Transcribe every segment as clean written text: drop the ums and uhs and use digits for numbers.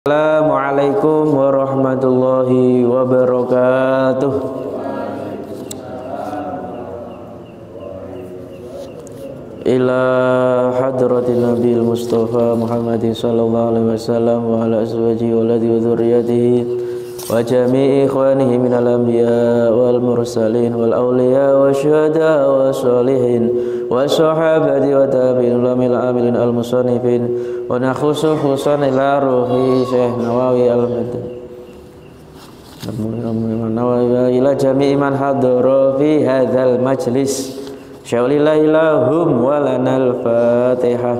Assalamualaikum warahmatullahi wabarakatuh. Ila hadratin Nabil Mustafa Muhammadin sallallahu alaihi wasallam wa ala azwajihi wa alladhi wa dhurriyyatihi wa jami'i ikhwanihi minal anbiya wal mursalin wal awliya wa syuhada wa sholihin wa sahabati wa tabi'in lamil amilin al musannifin wa nakhusu khusan ila ruhi Syekh Nawawi al-Madani ila jami'i man hadara fi hadzal majlis syaulillahi lahum wa lanal fatihah.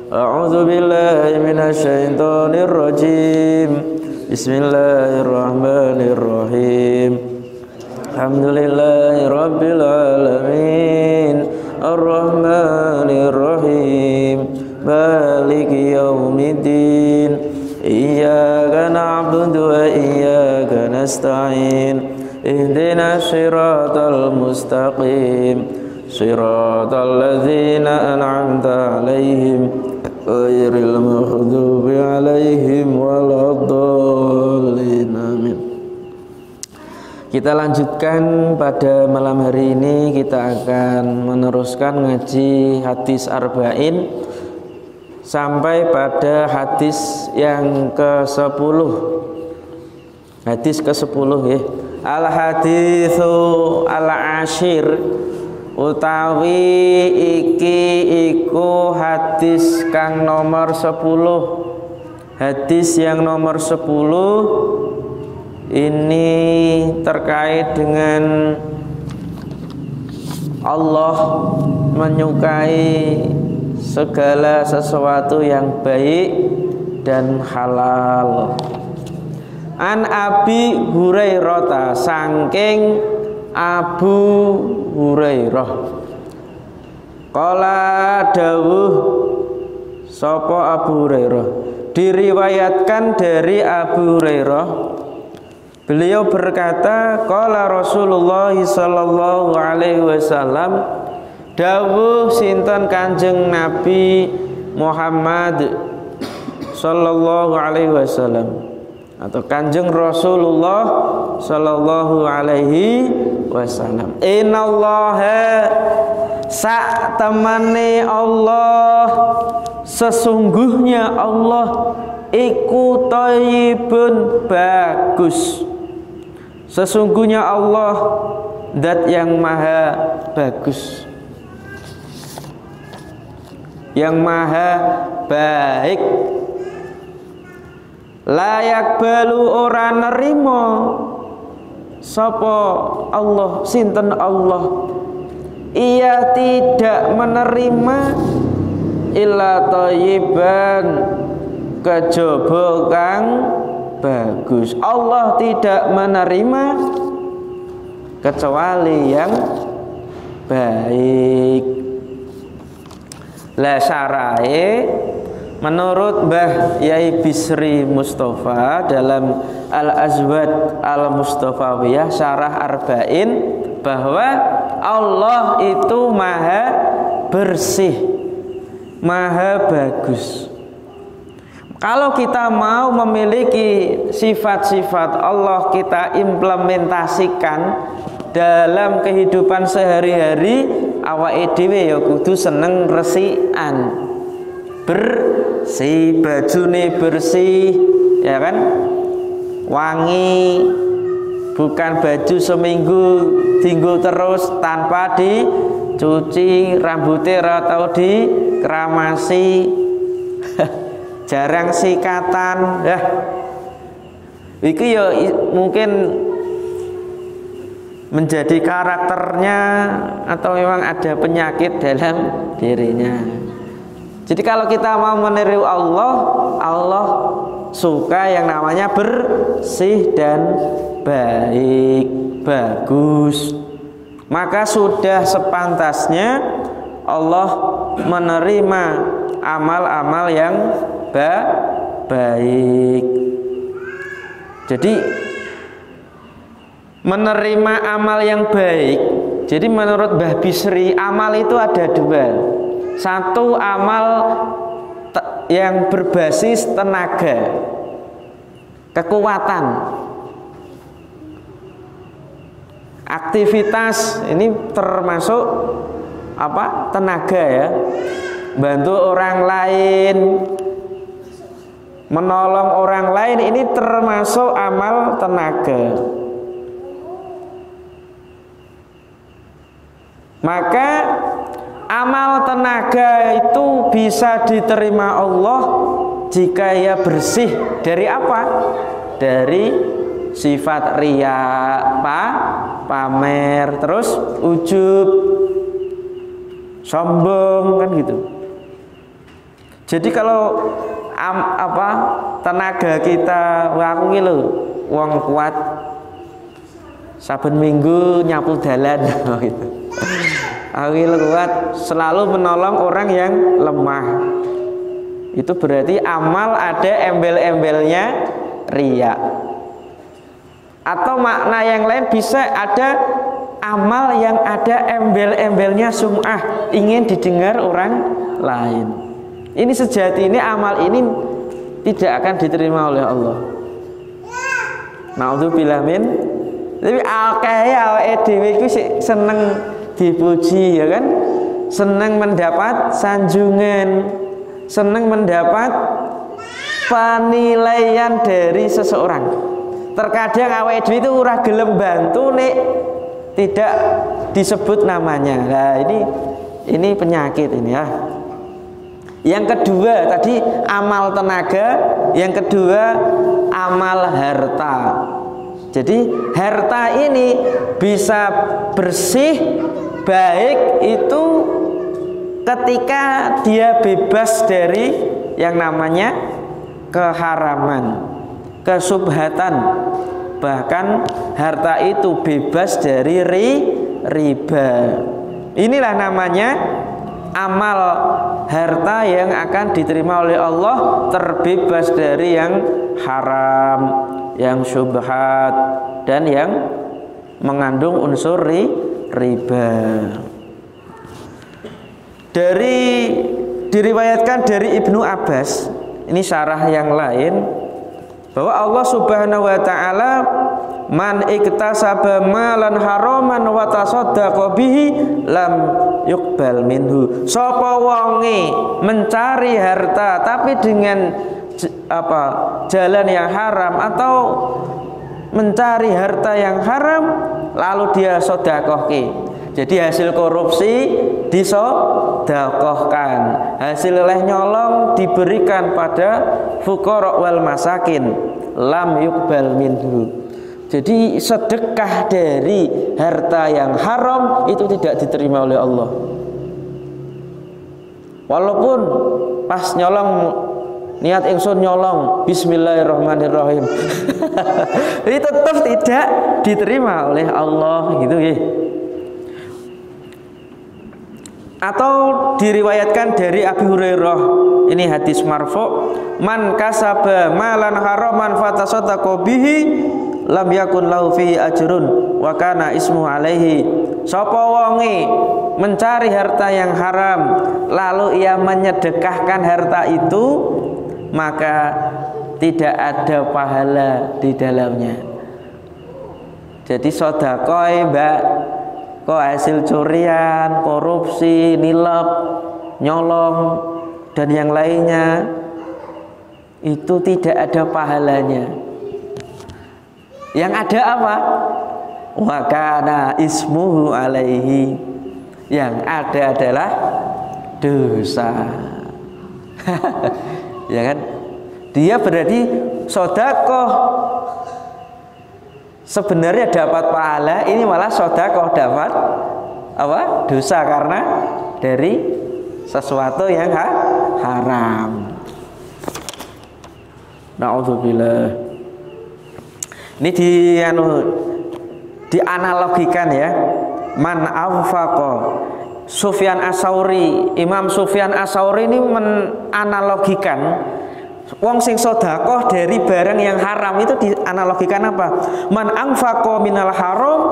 A'udzu billahi minasy syaithanir rajim. Bismillahirrahmanirrahim. Alhamdulillahi rabbil alamin arrahmanir rahim maliki yaumiddin iyyaka na'budu wa iyyaka nasta'in ihdinas siratal mustaqim siratal ladzina an'amta 'alaihim ghairil maghdubi 'alaihim waladdallin. Amin. Kita lanjutkan pada malam hari ini, kita akan meneruskan ngaji hadis arba'in sampai pada hadis yang ke-10. Hadis ke-10 ya. Al-haditsu al-ashir utawi iki iku hadis kang nomor 10. Hadis yang nomor 10 ini terkait dengan Allah menyukai segala sesuatu yang baik dan halal. An Abi Hurairah, saking Abu Hurairah, qala dawuh sapa Abu Hurairah, diriwayatkan dari Abu Hurairah, beliau berkata, qala Rasulullah sallallahu alaihi wasallam, dawuh sinten Kanjeng Nabi Muhammad sallallahu alaihi wasallam, atau Kanjeng Rasulullah sallallahu alaihi wasallam, innallaha sak temane Allah, sesungguhnya Allah iku thayyibun, bagus. Sesungguhnya Allah zat yang maha bagus, yang maha baik. Layak balu ora nerimo sapa Allah, sinten Allah, ia tidak menerima illa thayyiban, kejaba kang bagus. Allah tidak menerima kecuali yang baik. La syarae, menurut Mbah Yai Bisri Mustafa dalam Al-Azwad Al-Mustafawiyah Syarah Arba'in, bahwa Allah itu maha bersih, maha bagus. Kalau kita mau memiliki sifat-sifat Allah, kita implementasikan dalam kehidupan sehari-hari, awake dhewe ya kudu seneng resikan, bersih, bajune bersih, ya kan, wangi, bukan baju seminggu dinggo terus tanpa dicuci, rambutnya ora tau dikeramasi, jarang sikatan. Iki ya mungkin menjadi karakternya, atau memang ada penyakit dalam dirinya. Jadi kalau kita mau meniru Allah, Allah suka yang namanya bersih dan baik, bagus. Maka sudah sepantasnya Allah menerima amal-amal yang baik. Jadi menerima amal yang baik, jadi menurut Mbah Bisri, amal itu ada dua. Satu, amal yang berbasis tenaga, kekuatan. Aktivitas ini termasuk apa? Tenaga ya. Bantu orang lain, menolong orang lain, ini termasuk amal tenaga. Maka amal tenaga itu bisa diterima Allah jika ia bersih dari apa? Dari sifat riya, pamer, terus ujub, sombong, kan gitu. Jadi kalau tenaga kita, wah aku gitu, wong kuat, saben minggu nyapu dalan, gitu. Aku kuat, selalu menolong orang yang lemah. Itu berarti amal ada embel-embelnya riya. Atau makna yang lain bisa ada amal yang ada embel-embelnya sum'ah, ingin didengar orang lain. Ini sejati ini amal ini tidak akan diterima oleh Allah. Naudzubillah min. Tapi awake dhewe iku seneng dipuji ya kan, senang mendapat sanjungan, senang mendapat penilaian dari seseorang. Terkadang awake dhewe itu ora gelem bantu nek tidak disebut namanya. Nah, ini penyakit ini ya. Yang kedua tadi amal tenaga, yang kedua amal harta. Jadi harta ini bisa bersih baik itu ketika dia bebas dari yang namanya keharaman, kesubhatan. Bahkan harta itu bebas dari riba. Inilah namanya amal harta yang akan diterima oleh Allah, terbebas dari yang haram, yang syubhat, dan yang mengandung unsur riba. Diriwayatkan dari Ibnu Abbas, ini syarah yang lain, bahwa Allah Subhanahu wa taala man iktasaba malan haraman wa tasaddaqa bihi lam yuqbal minhu. Sapa wonge mencari harta tapi dengan jalan yang haram atau mencari harta yang haram lalu dia sedekahke. Jadi hasil korupsi disedekahkan, hasil leh nyolong diberikan pada fuqara wal masakin, lam yuqbal minhu. Jadi sedekah dari harta yang haram itu tidak diterima oleh Allah. Walaupun pas nyolong niat ingsun nyolong bismillahirrahmanirrahim ini tetap tidak diterima oleh Allah gitu ya. Atau diriwayatkan dari Abu Hurairah, ini hadis marfu', man kasaba malan haraman fatasaddaqa bihi lam yakun lahu fi ajrun wa kana ismu alaihi. Sapa wonge mencari harta yang haram lalu ia menyedekahkan harta itu, maka tidak ada pahala di dalamnya. Jadi sedekah mbak, kok hasil curian, korupsi, nilep, nyolong dan yang lainnya itu tidak ada pahalanya. Yang ada apa? Wa kana ismuhu alaihi. Yang ada adalah dosa. Ya kan? Dia berarti sedekah sebenarnya dapat pahala, ini malah sedekah dapat apa? Dosa karena dari sesuatu yang haram. Na'udzubillah. Ini dianalogikan ya. Man anfaqa. Sufyan As-Tsauri, Imam Sufyan As-Tsauri ini menanalogikan wong sing sedekah dari barang yang haram itu dianalogikan apa? Man anfaqa minal haram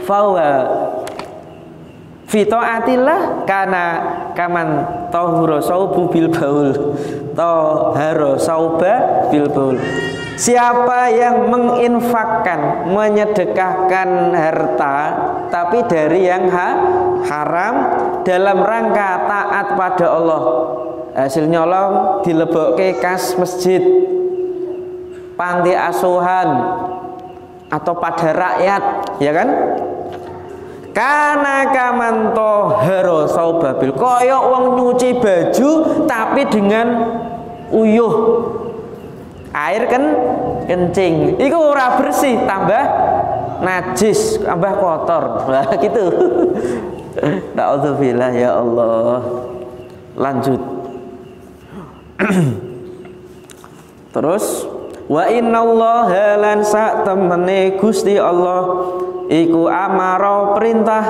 fawa fi taatillah kana kaman tahura saubu bil baul tahara sauba bil baul. Siapa yang menginfakkan, menyedekahkan harta tapi dari yang haram dalam rangka taat pada Allah, hasil nyolong dilebokke kas masjid, panti asuhan, atau pada rakyat, ya kan? Kana kamanto hero saubabil, koyok wong nyuci baju tapi dengan uyuh, air kan kencing, itu ora bersih, tambah najis, tambah kotor, nah gitu. Na'udzubillah, ya Allah. Lanjut. Terus wa innallaha lan sak temene Gusti Allah iku amara perintah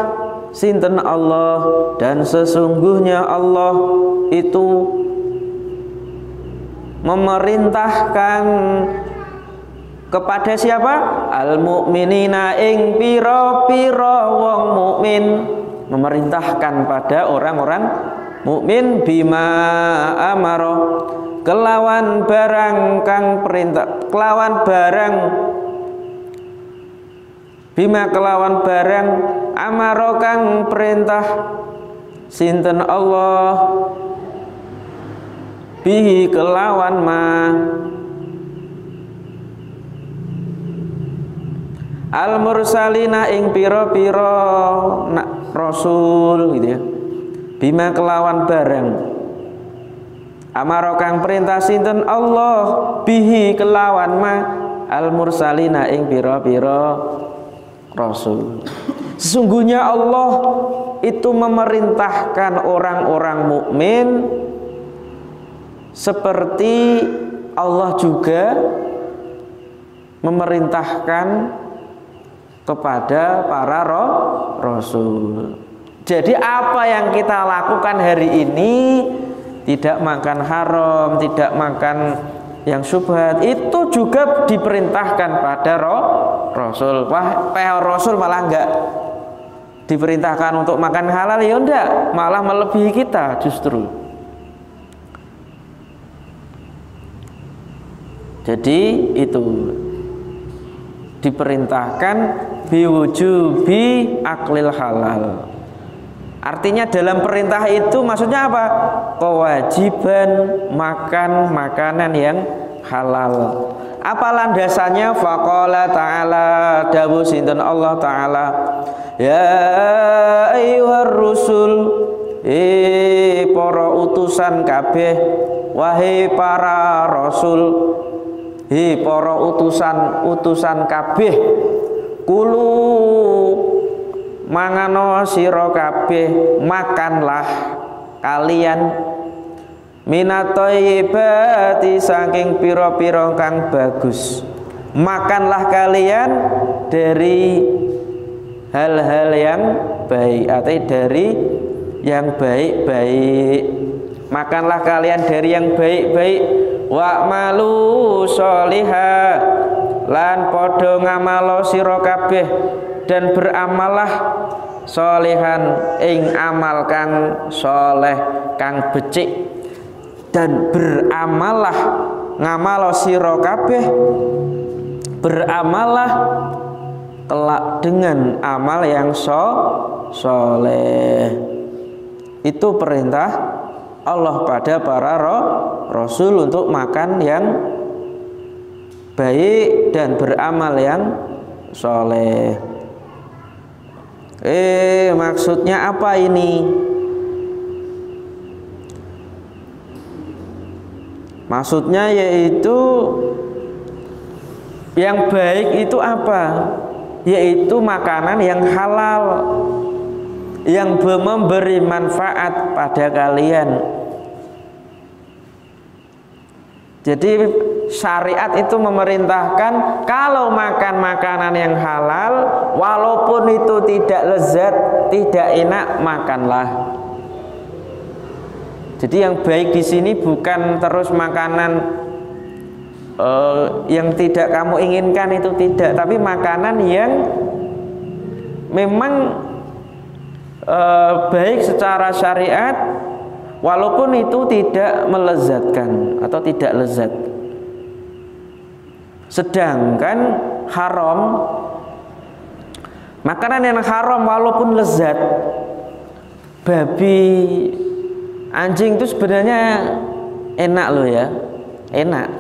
sinten Allah, dan sesungguhnya Allah itu memerintahkan kepada siapa? Al mukminina ing pira-pira wong mukmin, memerintahkan pada orang-orang mukmin bima amara kelawan barang kang perintah, kelawan barang bima kelawan barang amaro kang perintah sinten Allah bihi kelawan ma al mursalina ing pira-pira rasul gitu ya, bima kelawan barang amaro kang perintah sinten Allah bihi kelawan ma al mursalina ing pira-pira rasul. Sesungguhnya Allah itu memerintahkan orang-orang mukmin seperti Allah juga memerintahkan kepada para rasul. Jadi apa yang kita lakukan hari ini, tidak makan haram, tidak makan yang syubhat, itu juga diperintahkan pada rasul. Wah, rasul malah enggak diperintahkan untuk makan halal, ya enggak, malah melebihi kita justru. Jadi itu diperintahkan biwujubi aklil halal. Artinya dalam perintah itu maksudnya apa? Kewajiban makan makanan yang halal. Apa landasannya? Faqala ta'ala, dawuh sinten Allah Ta'ala, ya ayyuhar rusul, para utusan kabeh, wahai para rasul, para utusan kabeh, kulu mangano sira kabeh, makanlah kalian minatoyibati saking pira-pira kang bagus, makanlah kalian dari hal-hal yang baik, atau dari yang baik-baik, makanlah kalian dari yang baik-baik. Wa'malu sholihah, lan padha ngamalo sira kabeh, dan beramallah solehan ing amal kang soleh kang becik, dan beramallah ngamalo sira kabeh, beramallah kelak dengan amal yang soleh. Itu perintah Allah pada para rasul untuk makan yang baik dan beramal yang soleh. Maksudnya apa ini? Maksudnya yaitu yang baik itu apa? Yaitu makanan yang halal, yang memberi manfaat pada kalian. Jadi syariat itu memerintahkan kalau makan makanan yang halal, walaupun itu tidak lezat, tidak enak, makanlah. Jadi yang baik di sini bukan terus makanan yang tidak kamu inginkan, itu tidak, tapi makanan yang memang baik secara syariat, walaupun itu tidak melezatkan atau tidak lezat. Sedangkan haram, makanan yang haram walaupun lezat, babi, anjing itu sebenarnya enak loh ya, enak.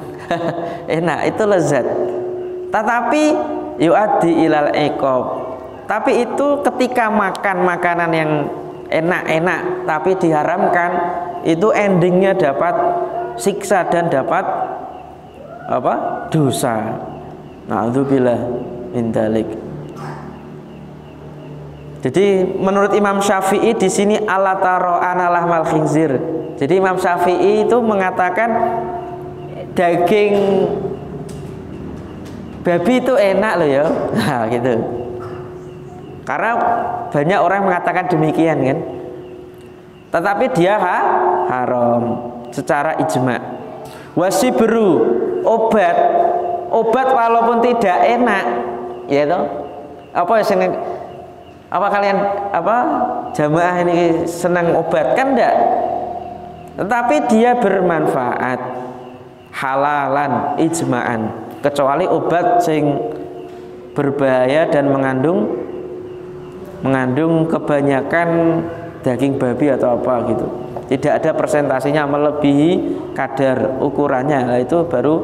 Enak, itu lezat. Tetapi yu'addi ilal iqab. Tapi itu ketika makan makanan yang enak-enak tapi diharamkan, itu endingnya dapat siksa dan dapat apa? Dosa. Na'udzubillah min dzalik. Jadi menurut Imam Syafi'i di sini ala taro analah mal khinzir. Jadi Imam Syafi'i itu mengatakan daging babi itu enak loh ya. Nah, gitu. Karena banyak orang mengatakan demikian kan. Tetapi dia haram secara ijma. Wasibru, obat walaupun tidak enak, ya toh. Apa kalian jamaah ini senang obat kan enggak? Tetapi dia bermanfaat, halalan ijma'an, kecuali obat sing berbahaya dan mengandung kebanyakan daging babi atau apa gitu. Tidak ada persentasinya melebihi kadar ukurannya, nah itu baru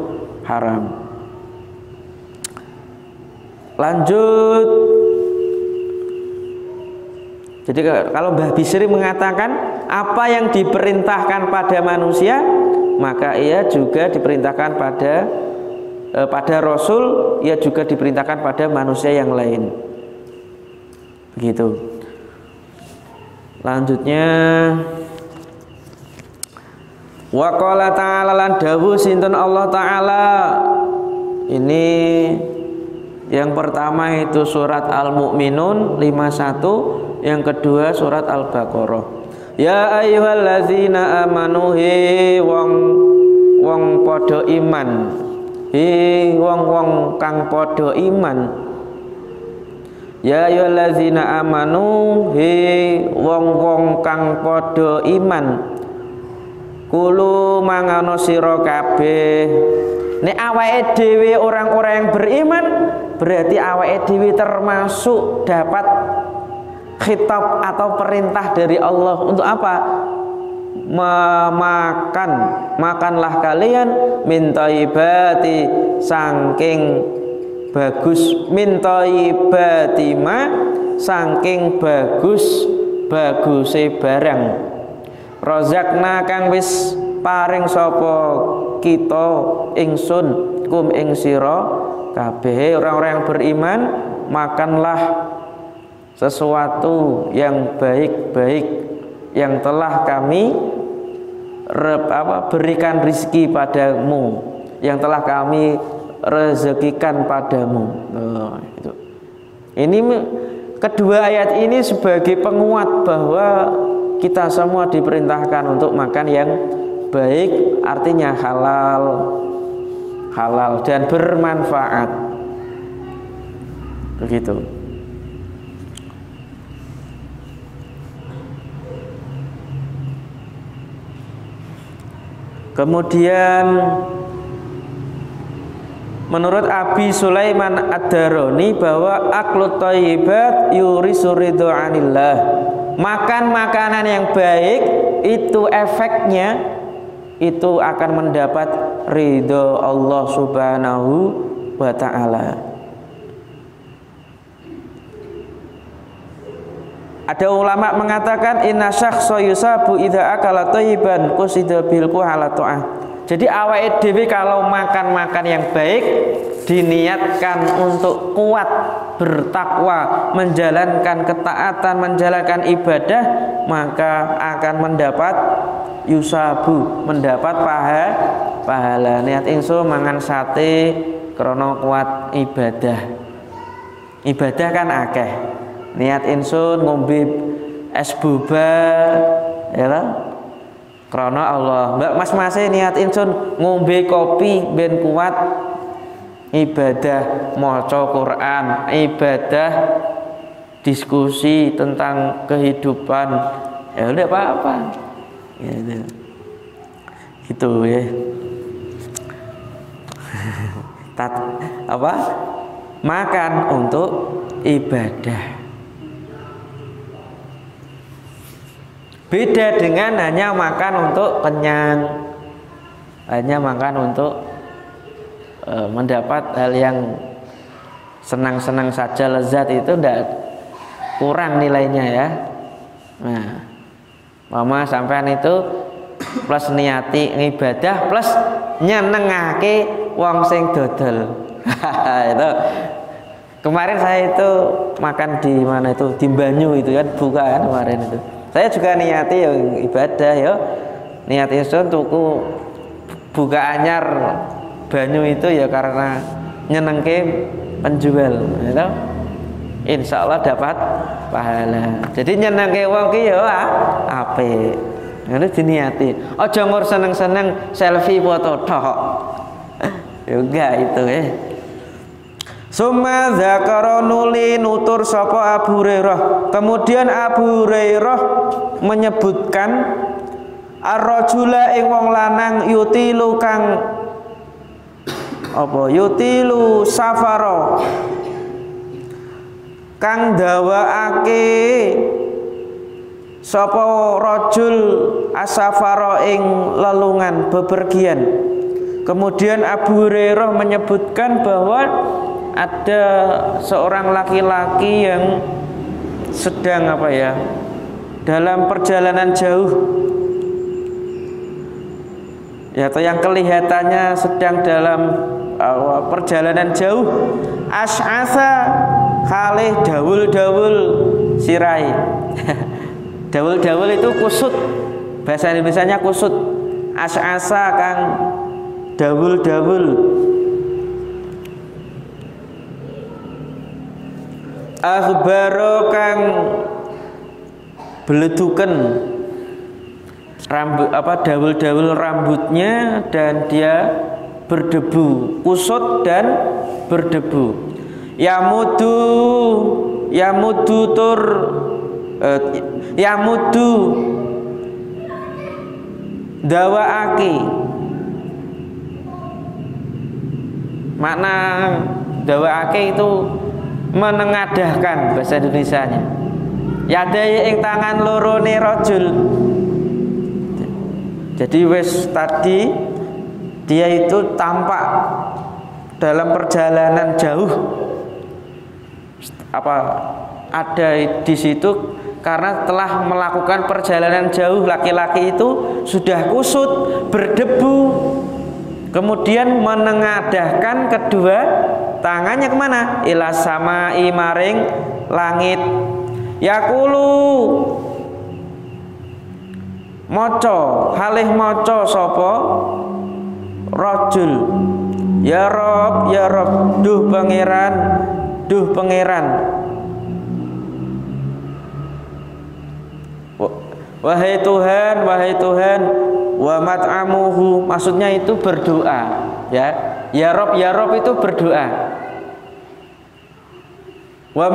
haram. Lanjut. Jadi kalau Mbah Bisri mengatakan apa yang diperintahkan pada manusia, maka ia juga diperintahkan pada Rasul, ia juga diperintahkan pada manusia yang lain. Begitu. Lanjutnya, wa qala ta'ala lan dawuh sinten Allah Ta'ala. Ini yang pertama itu surat Al-Mu'minun 51, yang kedua surat Al-Baqarah. Ya ayyuhallazina amanu hi wong padha iman. Hi wong kang padha iman. Ya ayyuhallazina amanu hi wong kang padha iman. Kulu mangano sira kabeh. Nek awake dhewe orang-orang yang beriman, berarti awake dhewe termasuk dapat khitab atau perintah dari Allah untuk apa? Makanlah kalian min thayyibati saking bagus, min thayyibati ma saking baguse barang. Rozakna kang wis paring sapa kita ingsun kum ing sira kabeh orang-orang yang beriman, makanlah sesuatu yang baik-baik yang telah kami berikan rizki padamu, yang telah kami rezekikan padamu. Itu. Ini kedua ayat ini sebagai penguat bahwa kita semua diperintahkan untuk makan yang baik, artinya halal dan bermanfaat. Begitu. Kemudian menurut Abi Sulaiman Ad-Darani bahwa aklut thayyibat yurisu ridho anillah. Makan makanan yang baik itu efeknya itu akan mendapat ridho Allah Subhanahu wa ta'ala. Ada ulama mengatakan inna syakhsa yusabu idza akala thayyiban qusida bil ala ta'ah. Jadi awake dhewe kalau makan yang baik diniatkan untuk kuat bertakwa, menjalankan ketaatan, menjalankan ibadah, maka akan mendapat yusabu, mendapat pahala. Niat ingsun mangan sate krana kuat ibadah. Ibadah kan akeh. Niat ingsun ngombe es boba ya lah krana Allah. Mbak Mas niat ingsun ngombe kopi ben kuat ibadah, maca Quran, ibadah diskusi tentang kehidupan. Ya udah apa-apa. Gitu ya. makan untuk ibadah. Beda dengan hanya makan untuk kenyang, hanya makan untuk mendapat hal yang senang-senang saja, lezat, itu tidak, kurang nilainya ya. Nah, mama sampean itu plus niati ibadah plus nyenengake wong sing dodol. Itu kemarin saya itu makan di mana itu, di Banyu itu kan, buka kan kemarin itu. Saya juga niati ya ibadah ya, niati sun tuku buka anyar Banyu itu ya karena nyenengke penjual itu, insya Allah dapat pahala. Jadi nyenengke wong ki ya apik, ngono diniati. Aja ngur seneng-seneng selfie foto tok. Ya enggak itu Summa dzakara nuli nutur sapa Abu Hurairah. Kemudian Abu Hurairah menyebutkan ar-rajula ing wong lanang yutilu kang yutilu safara, kang dawaake sapa rajul asafara ing lelungan bepergian. Kemudian Abu Hurairah menyebutkan bahwa ada seorang laki-laki yang sedang dalam perjalanan jauh, ya, atau yang kelihatannya sedang dalam perjalanan jauh. Asy'asa kalih dawul-dawul sirai. Dawul-dawul itu kusut, bahasa Indonesianya kusut. Asy'asa kang dawul-dawul. Akhbaro kang beleduken rambut dawul-dawul rambutnya dan dia berdebu, kusut dan berdebu. Yamudu dawaaki. Makna dawaaki itu menengadahkan bahasa Indonesianya. Yadai ing tangan lorone rajul. Jadi wis tadi dia itu tampak dalam perjalanan jauh ada di situ karena telah melakukan perjalanan jauh. Laki-laki itu sudah kusut, berdebu, kemudian menengadahkan kedua tangannya kemana? Ila samai maring langit. Yaqulu maca halih maca sapa rajul, ya Rob, duh pangeran, wahai Tuhan, wa mat'amuhu, maksudnya itu berdoa ya. Ya Rob itu berdoa. Wa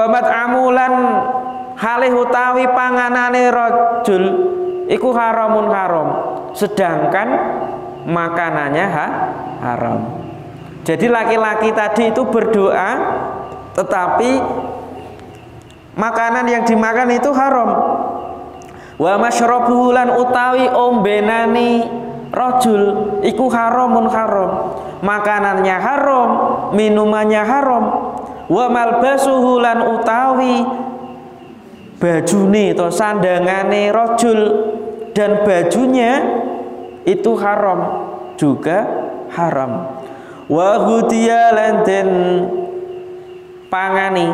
mat'amulan halih utawi panganane rajul iku haramun haram, sedangkan makanannya haram. Jadi laki-laki tadi itu berdoa, tetapi makanan yang dimakan itu haram. Wa masyrabuhu lan utawi ombenani rajul iku haramun haram, makanannya haram, minumannya haram. Wa malbasuhu lan utawi bajune atau sandangane rajul dan bajunya itu haram, juga haram. Wa hudiya lan den pangani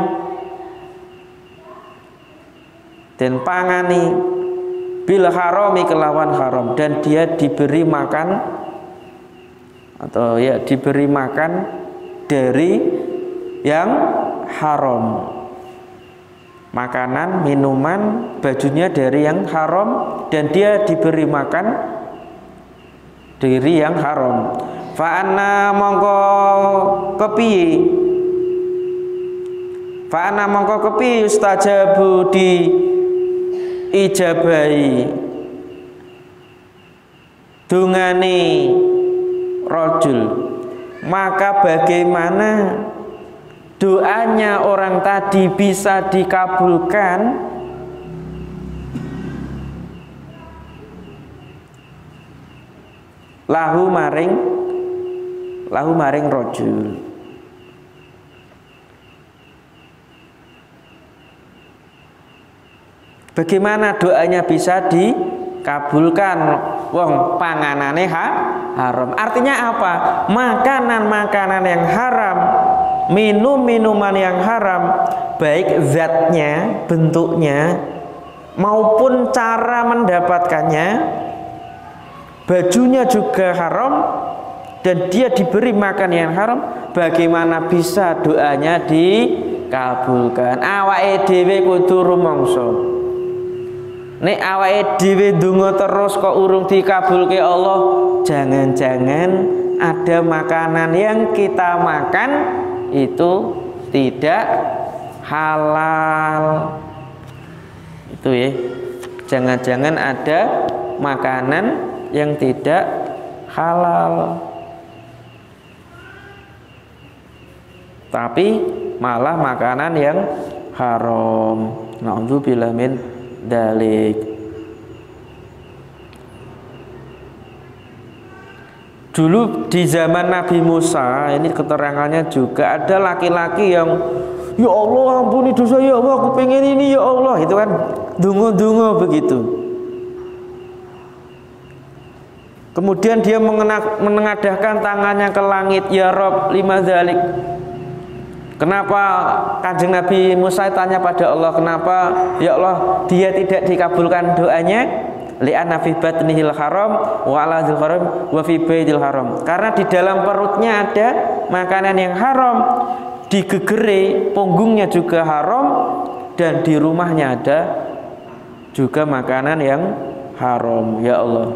bil harami kelawan haram, dan dia diberi makan atau ya diberi makan dari yang haram, makanan, minuman, bajunya dari yang haram, dan dia diberi makan dari yang haram. Fa'ana mongko kepiye yustajabu di ijabahi dungane rajul maka bagaimana doanya orang tadi bisa dikabulkan? Lahu maring rajul. Bagaimana doanya bisa dikabulkan? Wong panganane haram. Artinya apa? Makanan-makanan yang haram, minuman yang haram, baik zatnya, bentuknya, maupun cara mendapatkannya, bajunya juga haram, dan dia diberi makan yang haram. Bagaimana bisa doanya dikabulkan? Awake dhewe kudu rumangsa. Nek awake dhewe ndonga terus kok urung dikabulke Allah, jangan-jangan ada makanan yang kita makan itu tidak halal. Itu ya. Jangan-jangan ada makanan yang tidak halal, tapi malah makanan yang haram. Na'udzubillah min dalik. Dulu di zaman Nabi Musa, ini keterangannya juga ada laki-laki yang, ya Allah ampuni dosa ya Allah, aku pengen ini ya Allah, itu kan dungo-dungo begitu. Kemudian dia menengadahkan tangannya ke langit, ya Rob lima dzalik. Kenapa Kanjeng Nabi Musa tanya pada Allah, kenapa ya Allah dia tidak dikabulkan doanya? Li'anna fi batnihil haram wa ala dzil haram wa fi baitil haram. Karena di dalam perutnya ada makanan yang haram, di gegere punggungnya juga haram, dan di rumahnya ada juga makanan yang haram. Ya Allah.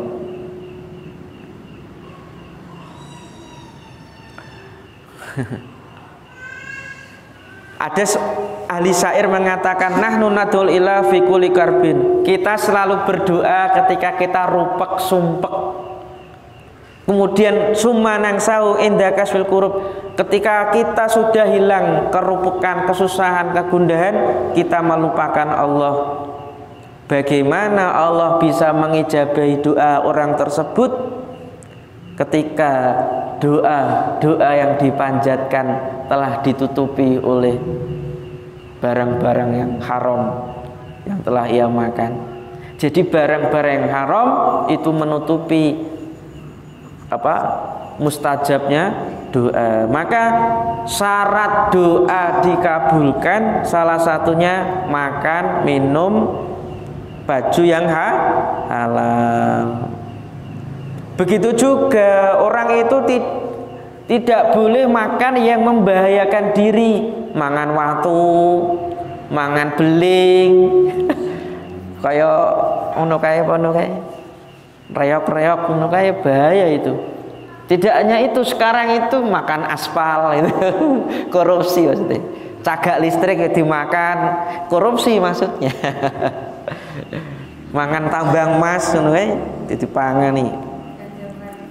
Ada ahli syair mengatakan, nahnu nadul ila fi kulli karbin. Kita selalu berdoa ketika kita rupek sumpek. Kemudian summa nangsau inda kasfil kurub. Ketika kita sudah hilang kerupukan, kesusahan, kegundahan, kita melupakan Allah. Bagaimana Allah bisa mengijabahi doa orang tersebut ketika doa yang dipanjatkan telah ditutupi oleh barang-barang yang haram yang telah ia makan. Jadi barang-barang yang haram itu menutupi mustajabnya doa. Maka syarat doa dikabulkan salah satunya makan, minum, baju yang halal. Begitu juga orang itu tidak boleh makan yang membahayakan diri, mangan watu, mangan beling, kayak ono kayak reok-reok ono kayak bahaya itu. Tidak hanya itu, sekarang itu makan aspal itu korupsi maksudnya. Cagak listrik dimakan, korupsi maksudnya. Mangan tambang emas ngono kae ditipangani.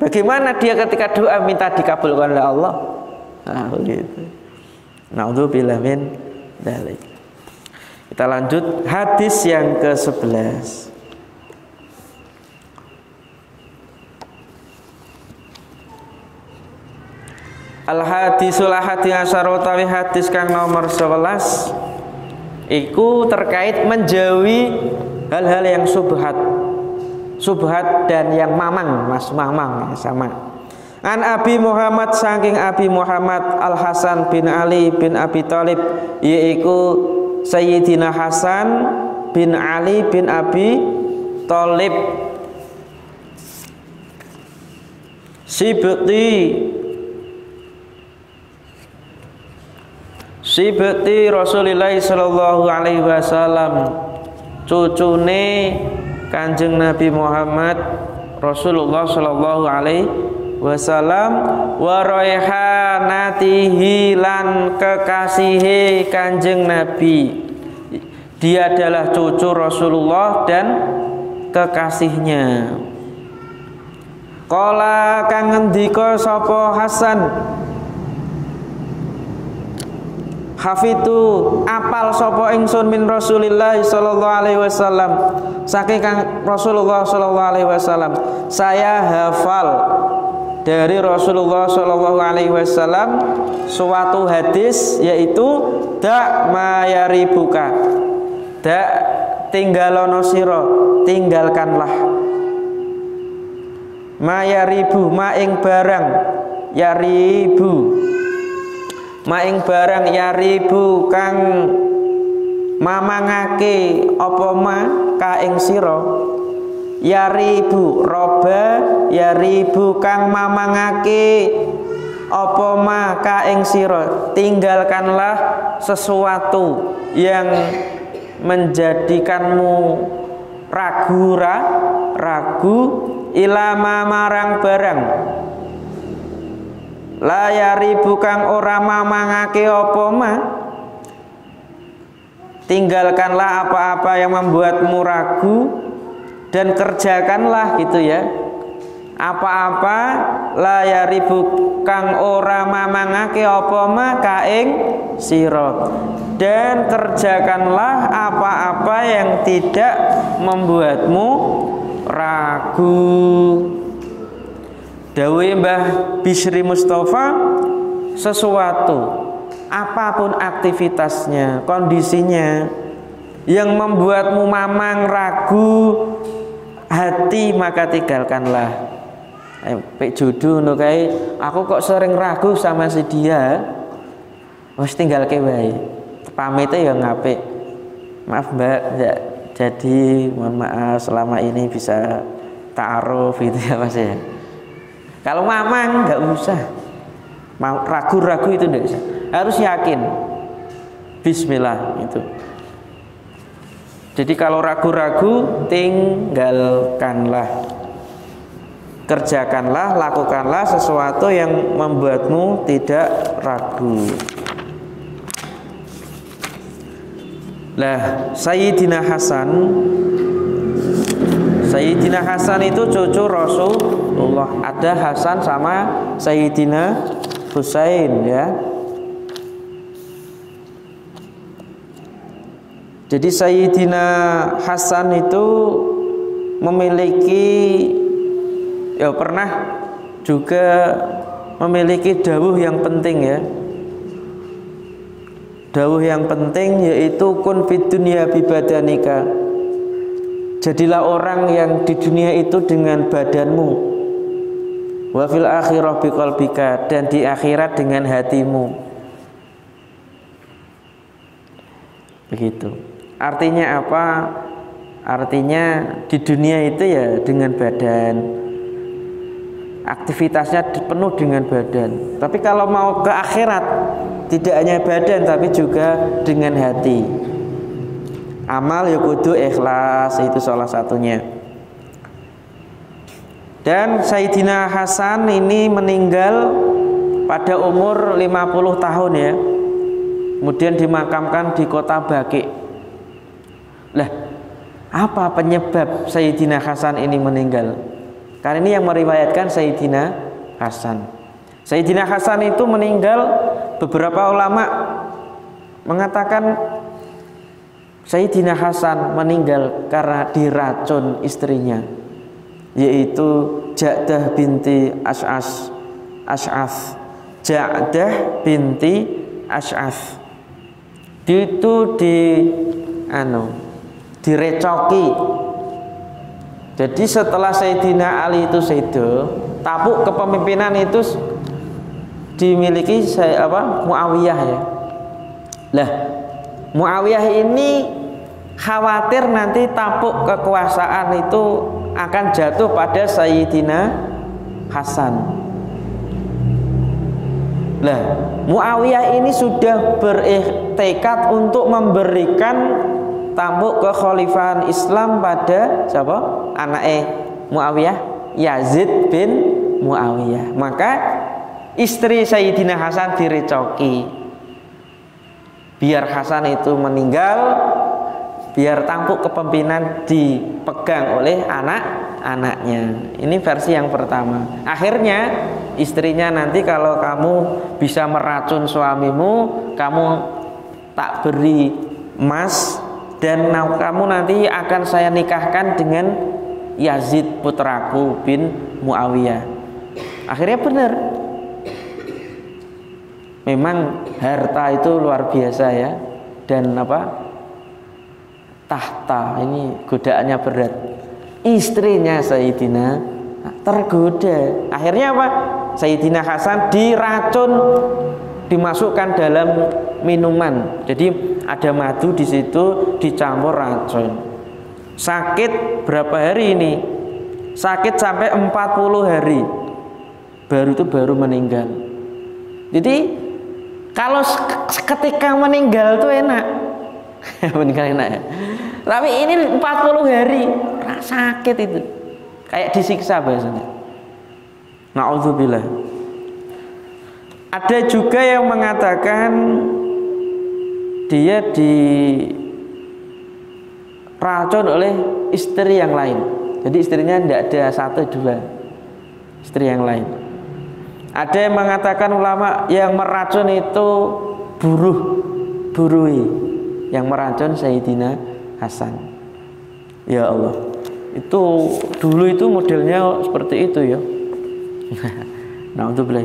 Bagaimana dia ketika doa minta dikabulkan oleh Allah? Nah, begitu. Na'udzubillah min dzalik. Kita lanjut hadis yang ke-11. Al-hadisul ahadi asyara utawi hadis kang nomor 11 iku terkait menjauhi hal-hal yang subhat dan yang mamang, sama. An Abi Muhammad saking Abi Muhammad Al Hasan bin Ali bin Abi Thalib, yaitu Sayyidina Hasan bin Ali bin Abi Thalib, Sibti Rasulullah sallallahu alaihi wasallam, cucune Kanjeng Nabi Muhammad Rasulullah sallallahu alaihi wasallam, wa raihanatihi lan kekasihe Kanjeng Nabi. Dia adalah cucu Rasulullah dan kekasihnya. Qala kang ngendika sapa Hasan, Hafitu apal sapa ingsun min Rasulillah sallallahu alaihi wasallam saking Rasulullah sallallahu alaihi wasallam. Saya hafal dari Rasulullah sallallahu alaihi wasallam suatu hadis, yaitu dak mayaribuka, dak tinggalono sira, tinggalkanlah, mayaribu maing barang, yaribu maing barang, yaribu kang mamangake apa ma ka ing sira, yaribu roba, yaribu kang mamangake apa ma ka ing sira. Tinggalkanlah sesuatu yang menjadikanmu ragu ilama marang barang, la yaribu kang ora mamangake apa ma. Tinggalkanlah apa-apa yang membuatmu ragu dan kerjakanlah gitu ya, apa-apa la yaribu kang ora mamangake apa ma ka ing sira, dan kerjakanlah apa-apa yang tidak membuatmu ragu. Dawuh Mbah Bisri Mustafa, sesuatu apapun aktivitasnya, kondisinya yang membuatmu mamang ragu hati, maka tinggalkanlah. Pek jodoh no kae, aku kok sering ragu sama si dia, wis tinggalke wae. Pamite ya ngapik. Maaf Mbak, ya, jadi mohon maaf selama ini bisa ta'aruf gitu ya Mas ya. Kalau mamang nggak usah, ragu-ragu itu nggak usah, harus yakin. Bismillah itu. Jadi kalau ragu-ragu tinggalkanlah, kerjakanlah, lakukanlah sesuatu yang membuatmu tidak ragu. Lah Sayyidina Hasan itu cucu Rasulullah. Ada Hasan sama Sayyidina Husain ya. Jadi Sayyidina Hasan itu memiliki, ya pernah juga memiliki dawuh yang penting ya. Dawuh yang penting yaitu kun fid dunya bi badanika. Jadilah orang yang di dunia itu dengan badanmu, wa fil akhirah biqalbika, dan di akhirat dengan hatimu. Begitu. Artinya apa? Artinya di dunia itu ya dengan badan, aktivitasnya penuh dengan badan. Tapi kalau mau ke akhirat, tidak hanya badan tapi juga dengan hati. Amal ya kudu ikhlas, itu salah satunya. Dan Sayyidina Hasan ini meninggal pada umur 50 tahun ya. Kemudian dimakamkan di kota Baqi. Lah, apa penyebab Sayyidina Hasan ini meninggal? Karena ini yang meriwayatkan Sayyidina Hasan. Sayyidina Hasan itu meninggal, beberapa ulama mengatakan Sayyidina Hasan meninggal karena diracun istrinya, yaitu Ja'dah binti Ash'ath. Ja'dah binti Ash'ath itu direcoki. Jadi setelah Sayyidina Ali itu sedo, tapuk kepemimpinan itu dimiliki Muawiyah ya. Lah Muawiyah ini khawatir nanti tapuk kekuasaan itu akan jatuh pada Sayyidina Hasan. Lah Muawiyah ini sudah beriktikad untuk memberikan tampuk kekhalifahan Islam pada siapa? Anaknya Muawiyah, Yazid bin Muawiyah. Maka istri Sayyidina Hasan direcoki, biar Hasan itu meninggal, biar tampuk kepemimpinan dipegang oleh anak-anaknya. Ini versi yang pertama. Akhirnya istrinya nanti, kalau kamu bisa meracun suamimu, kamu tak beri emas dan kamu nanti akan saya nikahkan dengan Yazid putraku bin Muawiyah. Akhirnya benar. Memang harta itu luar biasa ya, dan tahta ini godaannya berat. Istrinya Sayyidina tergoda. Akhirnya apa? Sayyidina Hasan diracun, dimasukkan dalam minuman. Jadi ada madu di situ dicampur racun. Sakit berapa hari ini? Sakit sampai 40 hari. Baru meninggal. Jadi kalau ketika meninggal tuh enak. Meninggal enak ya. Tapi ini 40 hari sakit itu. Kayak disiksa bahasanya. Na'udzubillah. Ada juga yang mengatakan dia diracun oleh istri yang lain. Jadi istrinya tidak ada satu dua, istri yang lain. Ada yang mengatakan ulama yang meracun itu Burui yang meracun Sayyidina Hasan. Ya Allah, itu dulu itu modelnya seperti itu ya. Na'udzubillah.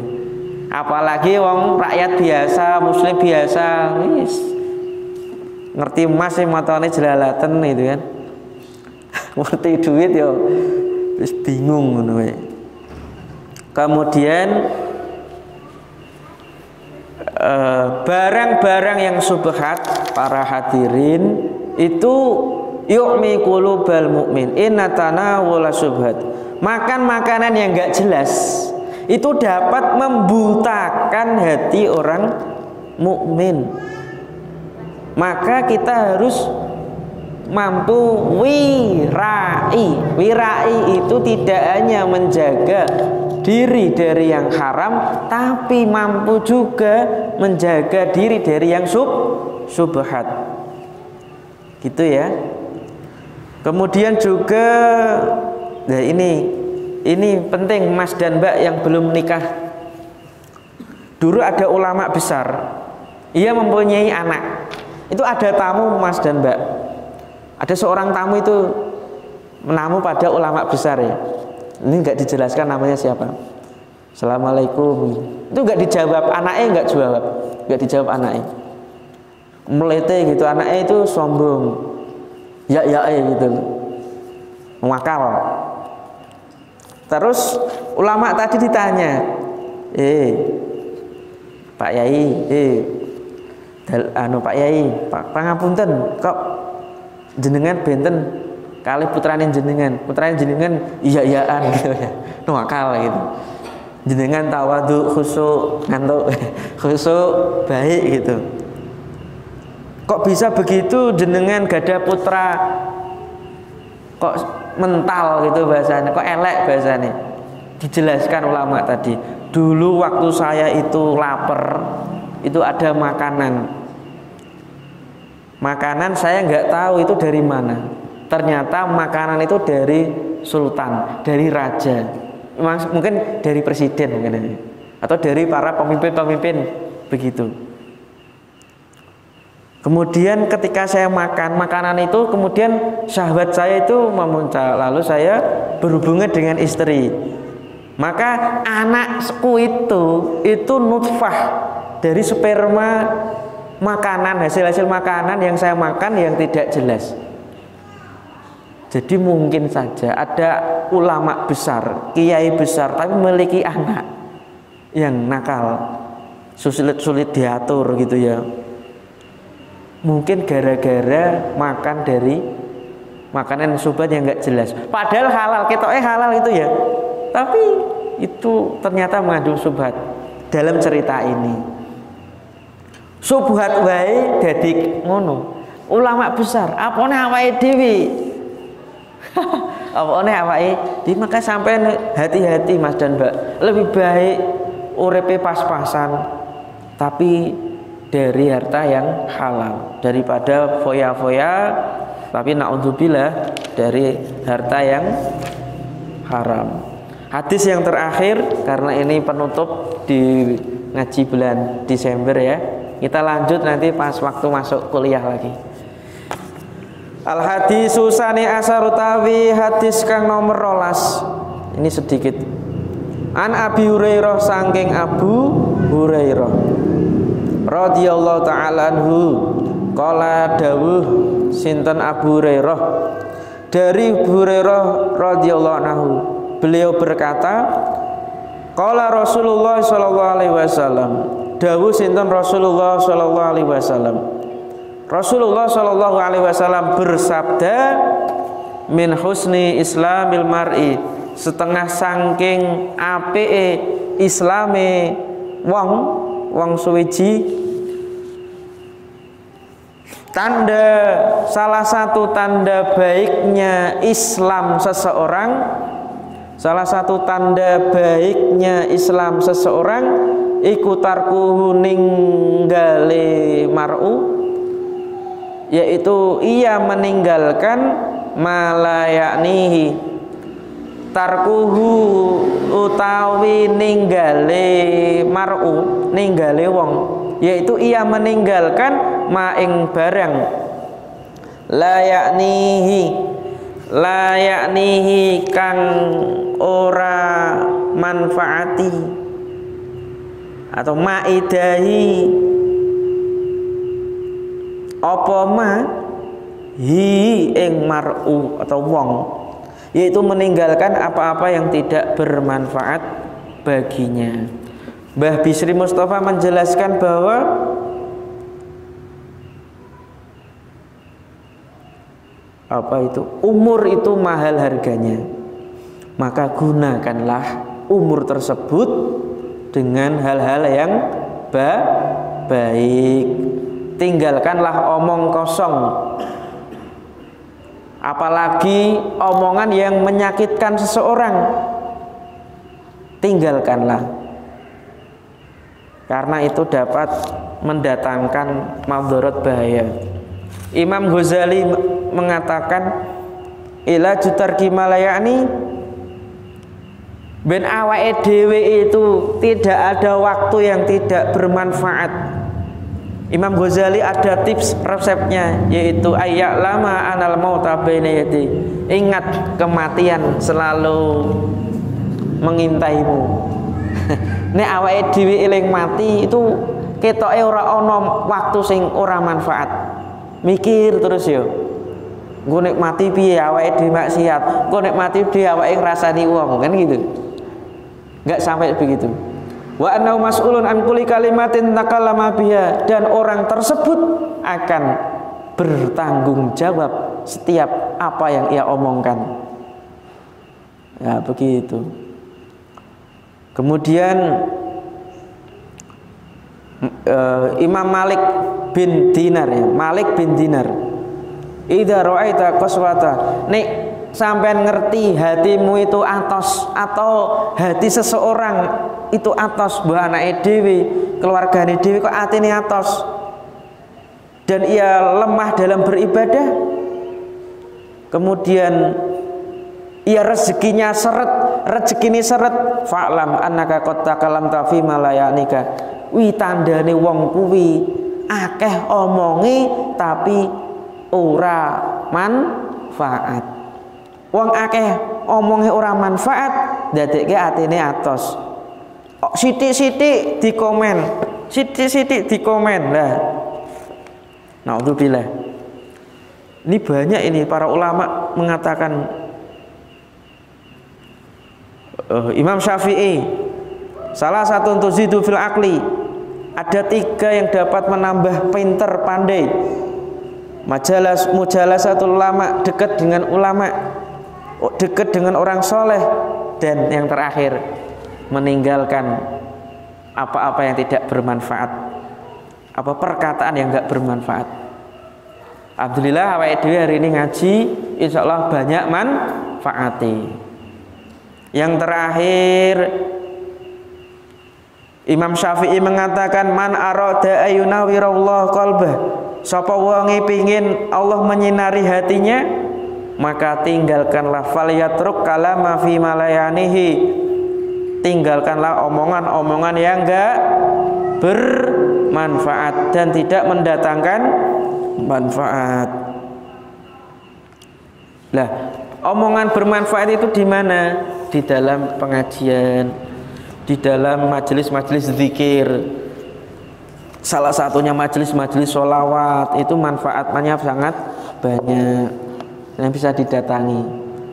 Apalagi wong rakyat biasa, muslim biasa, wis ngerti emas sing matane jelalatan itu kan. Ngerti duit ya wis bingung ngono wae. Kemudian barang-barang yang subhat para hadirin itu yu'mi qulubal mu'min inna tanawula subhat. Makan makanan yang enggak jelas itu dapat membutakan hati orang mukmin. Maka kita harus mampu wirai. Wirai itu tidak hanya menjaga diri dari yang haram, tapi mampu juga menjaga diri dari yang subhat. Gitu ya. Kemudian juga nah ini penting Mas dan Mbak yang belum menikah. Dulu ada ulama besar, ia mempunyai anak. Itu ada tamu Mas dan Mbak. Ada seorang tamu itu menamu pada ulama besar ya. Ini nggak dijelaskan namanya siapa. Assalamualaikum. Itu nggak dijawab, anaknya nggak dijawab anaknya. Melete gitu, anaknya itu sombong. Ya gitu. Mewakal. Terus ulama tadi ditanya, Pak Yai, Pak Yai, Pak pangapunten, kok jenengan benten kali putrane jenengan iya-iyaan gitu ya, nuwakal gitu. Jenengan tawadu khusuk ngantuk khusuk baik gitu. Kok bisa begitu jenengan gada putra kok mental gitu bahasanya, kok elek bahasanya. Dijelaskan ulama tadi, dulu waktu saya itu lapar, itu ada makanan saya nggak tahu itu dari mana. Ternyata makanan itu dari sultan, dari raja, mungkin dari presiden mungkin, atau dari para pemimpin begitu. Kemudian ketika saya makan makanan itu, kemudian syahwat saya itu memuncak, lalu saya berhubungan dengan istri. Maka anakku itu nutfah dari sperma makanan, hasil makanan yang saya makan yang tidak jelas. Jadi mungkin saja ada ulama besar, kiai besar, tapi memiliki anak yang nakal, sulit diatur gitu ya. Mungkin gara-gara makan dari makanan subhat yang nggak jelas. Padahal halal, ketoknya halal itu ya. Tapi itu ternyata mengandung subhat dalam cerita ini. Subhat wae dadi ngono. Ulama besar, apane awake dhewe. Apane awake dhewe, maka sampai hati-hati Mas dan Mbak. Lebih baik uripe pas-pasan tapi dari harta yang halal daripada foya-foya tapi na'udzubillah dari harta yang haram. Hadis yang terakhir karena ini penutup di ngaji bulan Desember ya. Kita lanjut nanti pas waktu masuk kuliah lagi. Al hadis susani asar utawi hadis kang nomor 12. Ini sedikit. An Abi Hurairah saking Abu Hurairah radhiyallahu taala anhu qala dawuh sinten Abu Hurairah, dari Abu Hurairah radhiyallahu anhu, beliau berkata, qala Rasulullah sallallahu alaihi wasallam, dawuh sinten Rasulullah sallallahu alaihi wasallam. Rasulullah sallallahu alaihi wasallam bersabda, min husni islamil mar'i, setengah saking apike islame wong suwiji, salah satu tanda baiknya Islam seseorang, salah satu tanda baiknya Islam seseorang iku tarkuhu ninggale mar'u, yaitu ia meninggalkan malayaknihi, tarkuhu utawi ninggale mar'u, ninggale wong, yaitu ia meninggalkan maing barang layaknihi kang ora manfaati atau maidahi apa ma hi ing mar'u atau wong, yaitu meninggalkan apa-apa yang tidak bermanfaat baginya. Mbah Bisri Mustafa menjelaskan bahwa umur itu mahal harganya, maka gunakanlah umur tersebut dengan hal-hal yang baik. Tinggalkanlah omong kosong, apalagi omongan yang menyakitkan seseorang. Tinggalkanlah, karena itu dapat mendatangkan madharat bahaya. Imam Ghazali mengatakan, ila jutarki malayani, ben awake dhewe itu tidak ada waktu yang tidak bermanfaat. Imam Ghazali ada tips resepnya, yaitu ayyak lama anal mauta baina yadi, ingat kematian selalu mengintaimu. Nek awake dhewe eling mati itu ketoke ora ana waktu sing ora manfaat. Mikir terus yo. Engko nek mati piye awake dhewe maksiat, engko nek mati piye awake ngrasani wong, kan gitu. Enggak sampai begitu. Wa annahu mas'ulun an kulli kalimatin takallama biha, dan orang tersebut akan bertanggung jawab setiap apa yang ia omongkan. Ya begitu. Kemudian Imam Malik bin Dinar, ya, Malik bin Dinar, idza ra'aita qaswata, nek sampean ngerti hatimu itu atos, atau hati seseorang itu atos, mbah anake dhewe, keluargane dhewe kok atine atos dan ia lemah dalam beribadah, kemudian ia rezekine seret, fa'lam annaka qad takalamta fi malayanika, wi tandane wong kuwi akeh omonge tapi ora manfaat. Wong akeh omonge ora manfaat dadekke atine atos. Sithik-sithik dikomen lah. Naudzubillah. Ini banyak ini para ulama mengatakan, Imam Syafi'i, salah satu untuk zidu fil akli, ada 3 yang dapat menambah pinter pandai. Mujalasatul ulama, dekat dengan ulama, dekat dengan orang soleh, dan yang terakhir meninggalkan apa-apa yang tidak bermanfaat, apa perkataan yang enggak bermanfaat. Alhamdulillah awake dhewe hari ini ngaji insyaallah banyak manfaati. Yang terakhir Imam Syafi'i mengatakan, man arada ayunawirallahu qalbah, sapa wonge pingin Allah menyinari hatinya, maka tinggalkanlah falyatruk kalama fi malayanihi, tinggalkanlah omongan-omongan yang enggak bermanfaat dan tidak mendatangkan manfaat. Lah, omongan bermanfaat itu di mana? Di dalam pengajian, di dalam majelis-majelis zikir. Salah satunya majelis-majelis sholawat, itu manfaatnya sangat banyak yang bisa didatangi,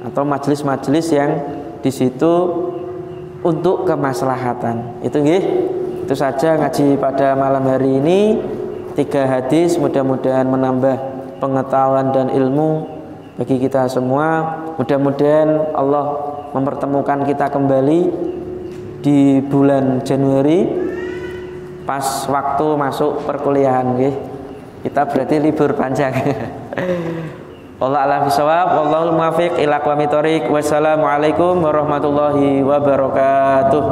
atau majelis-majelis yang di situ untuk kemaslahatan. Itu nggih. Itu saja ngaji pada malam hari ini. 3 hadis mudah-mudahan menambah pengetahuan dan ilmu bagi kita semua. Mudah-mudahan Allah mempertemukan kita kembali di bulan Januari pas waktu masuk perkuliahan nggih. Kita berarti libur panjang. Allah a'lam bishawab, wallahul muwaffiq ila aqwamit thoriq. Wassalamualaikum warahmatullahi wabarakatuh.